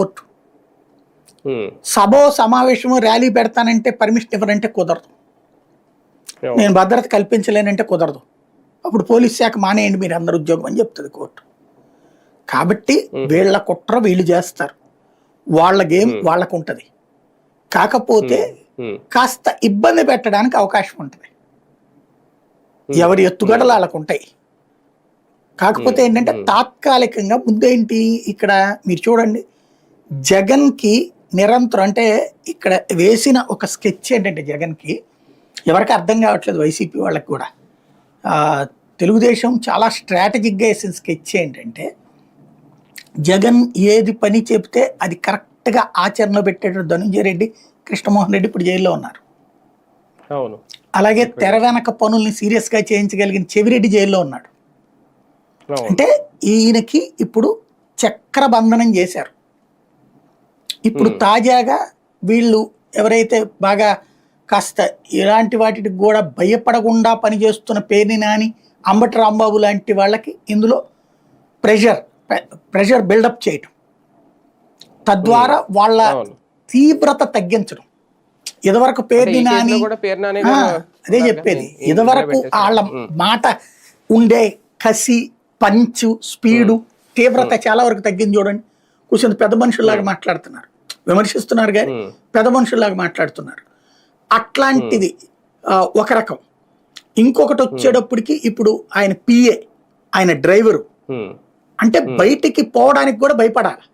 Court. సభో సమావేశము rally పెడతానంటే permission ఇవ్వనంటే కుదరదు. నేను భద్రత కల్పించలేనంటే కుదరదు. అప్పుడు పోలీస్ శాఖ మానేయండి మీరు అందరు ఉద్యోగం అని చెప్తుంది కోర్టు. కాబట్టి వీళ్ళ కుట్ర వీళ్ళు చేస్తారు, వాళ్ళ గేమ్ వాళ్ళకు ఉంటుంది. కాకపోతే కాస్త ఇబ్బంది పెట్టడానికి అవకాశం ఉంటుంది, ఎవరి ఎత్తుగడలు వాళ్ళకు ఉంటాయి. కాకపోతే ఏంటంటే తాత్కాలికంగా ముందేంటి ఇక్కడ మీరు చూడండి, జగన్కి నిరంతరం అంటే ఇక్కడ వేసిన ఒక స్కెచ్ ఏంటంటే జగన్కి ఎవరికి అర్థం కావట్లేదు, వైసీపీ వాళ్ళకి కూడా. తెలుగుదేశం చాలా స్ట్రాటజిక్గా వేసిన స్కెచ్ ఏంటంటే జగన్ ఏది పని చెప్తే అది కరెక్ట్గా ఆచరణలో పెట్టేటట్టు ధనంజయ రెడ్డి, కృష్ణమోహన్ రెడ్డి ఇప్పుడు జైల్లో ఉన్నారు. అలాగే తెర వెనక పనుల్ని సీరియస్గా చేయించగలిగిన చెవిరెడ్డి జైల్లో ఉన్నాడు. అంటే ఈయనకి ఇప్పుడు చక్రబంధనం చేశారు. ఇప్పుడు తాజాగా వీళ్ళు ఎవరైతే బాగా కాస్త ఇలాంటి వాటికి కూడా భయపడకుండా పనిచేస్తున్న పేర్ని నాని, అంబటి రాంబాబు లాంటి వాళ్ళకి ఇందులో ప్రెషర్ బిల్డప్ చేయటం, తద్వారా వాళ్ళ తీవ్రత తగ్గించడం. ఇదివరకు పేర్ని నాని అదే చెప్పేది, ఇదివరకు వాళ్ళ మాట ఉండే కసి, పంచు, స్పీడు, తీవ్రత చాలా వరకు తగ్గింది. చూడండి, కూర్చొని పెద్ద మనుషుల్లాగా మాట్లాడుతున్నారు, విమర్శిస్తున్నారు కానీ పెద్ద మనుషుల్లాగా మాట్లాడుతున్నారు. అట్లాంటిది ఒక రకం. ఇంకొకటి వచ్చేటప్పటికి ఇప్పుడు ఆయన పిఏ, ఆయన డ్రైవరు అంటే బయటికి పోవడానికి కూడా భయపడాలి.